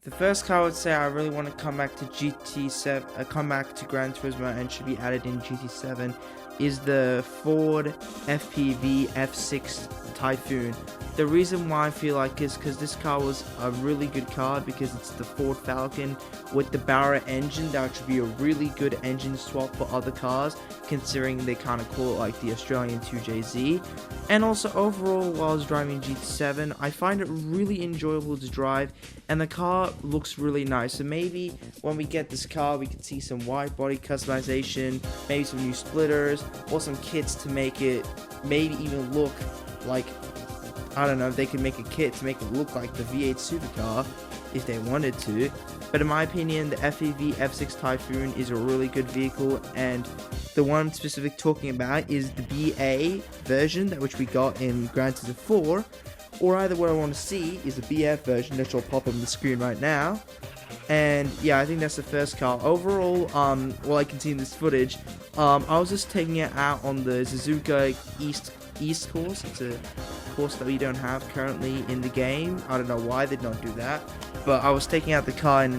The first car I would say I really want to come back to GT7, come back to Gran Turismo and should be added in GT7 is the Ford FPV F6 Typhoon. The reason why I feel like is because this car was a really good car because it's the Ford Falcon with the Barra engine. That should be a really good engine swap for other cars, considering they kind of call it like the Australian 2JZ. And also overall, while I was driving GT7, I find it really enjoyable to drive, and the car looks really nice. So maybe when we get this car, we can see some wide body customization, maybe some new splitters, or some kits to make it maybe even look like, I don't know, they could make a kit to make it look like the V8 supercar if they wanted to. But in my opinion, the FEV F6 Typhoon is a really good vehicle, and the one specific talking about is the BA version that which we got in Gran Turismo 4, or either what I want to see is the BF version that will pop on the screen right now. And yeah, I think that's the first car. Overall, well, I can see in this footage, I was just taking it out on the Suzuka East course. It's a course that we don't have currently in the game. I don't know why they don't do that, but I was taking out the car, and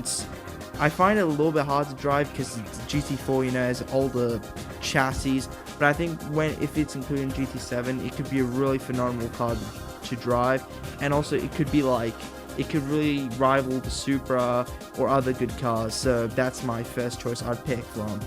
I find it a little bit hard to drive because it's GT4, you know, has older chassis. But I think if it's included in GT7, it could be a really phenomenal car to drive, and also it could really rival the Supra or other good cars. So that's my first choice I'd pick from.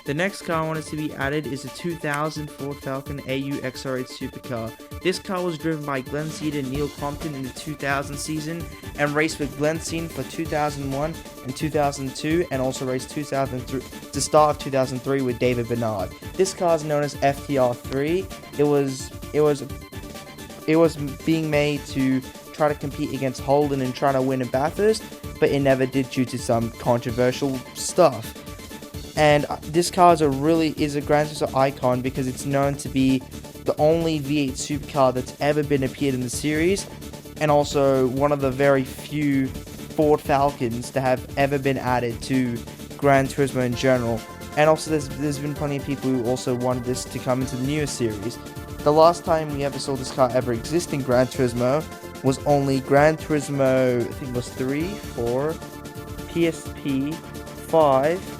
The next car I wanted to be added is the 2000 Ford Falcon AU XR8 supercar. This car was driven by Glenn Seed and Neil Compton in the 2000 season, and raced with Glenn Seed for 2001 and 2002, and also raced 2003 the start of 2003 with David Bernard. This car is known as FTR3. It was being made to try to compete against Holden and try to win a Bathurst, but it never did due to some controversial stuff. And this car is a Gran Turismo icon because it's known to be the only V8 supercar that's ever been appeared in the series, and also one of the very few Ford Falcons to have ever been added to Gran Turismo in general. And also there's been plenty of people who also wanted this to come into the newest series. The last time we ever saw this car ever exist in Gran Turismo was only Gran Turismo, I think it was 3, 4, PSP, 5,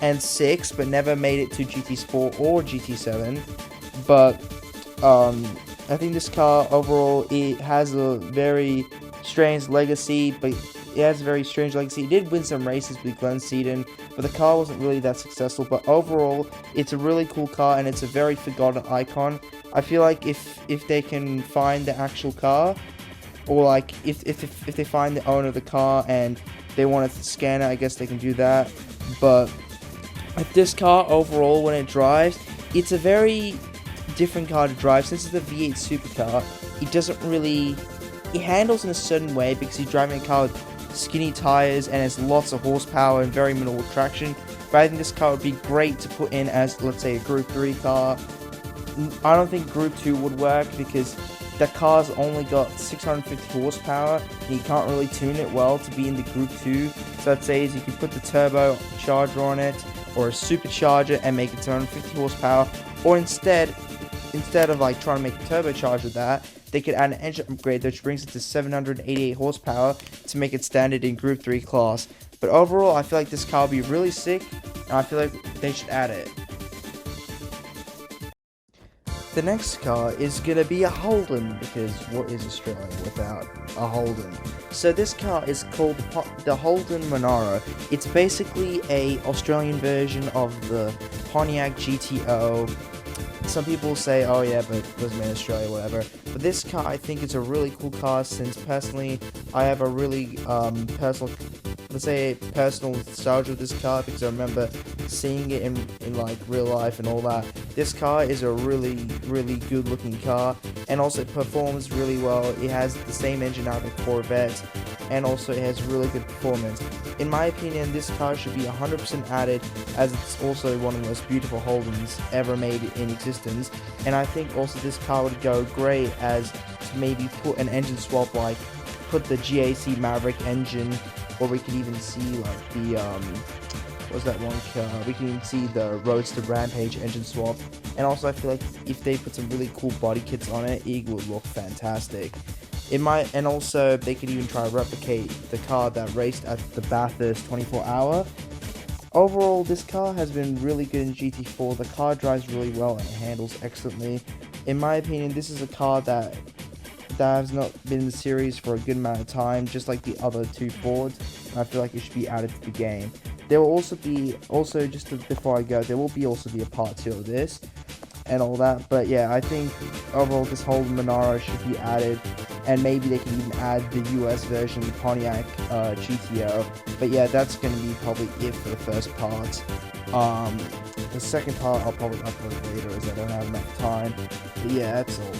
and 6, but never made it to GT Sport or GT7. But I think this car overall, it has a very strange legacy, It did win some races with Glenn Seaton, but the car wasn't really that successful. But overall, it's a really cool car, and it's a very forgotten icon. I feel like if they can find the actual car, or like if they find the owner of the car and they want to scan it, I guess they can do that. But this car overall, when it drives, it's a very different car to drive. Since it's a V8 supercar, it handles in a certain way because you're driving a car with skinny tires and has lots of horsepower and very minimal traction. But I think this car would be great to put in as, let's say, a Group 3 car. I don't think Group 2 would work because that car's only got 650 horsepower and you can't really tune it well to be in the Group 2. So I'd say is you could put the turbo charger on it, or a supercharger, and make it 250 horsepower. Or instead of like trying to make a turbocharger with that, they could add an engine upgrade which brings it to 788 horsepower to make it standard in Group 3 class. But overall, I feel like this car would be really sick, and I feel like they should add it. The next car is gonna be a Holden, because what is Australia without a Holden? So this car is called the Holden Monaro. It's basically a Australian version of the Pontiac GTO. Some people say, oh yeah, but it was made in Australia, whatever. But this car, I think, is a really cool car, since personally, I have a really personal nostalgia with this car, because I remember seeing it in like real life and all that. This car is a really good looking car, and also it performs really well. It has the same engine out of the Corvette, and also it has really good performance. In my opinion, this car should be 100% added, as it's also one of the most beautiful Holdens ever made in existence. And I think also this car would go great as to maybe put an engine swap, like put the GAC Maverick engine, or we could even see like the what's that one car? We can even see the Roadster Rampage engine swap. And also I feel like if they put some really cool body kits on it, it would look fantastic. And also they could even try to replicate the car that raced at the Bathurst 24 hour. Overall, this car has been really good in GT4. The car drives really well and handles excellently. In my opinion, this is a car that has not been in the series for a good amount of time, just like the other two Fords. I feel like it should be added to the game. There will also be, before I go, there will also be a part 2 of this and all that. But yeah, I think overall this whole Monaro should be added, and maybe they can even add the US version, the Pontiac GTO. But yeah, that's going to be probably it for the first part. The second part I'll probably upload later as I don't have enough time. But yeah, that's all.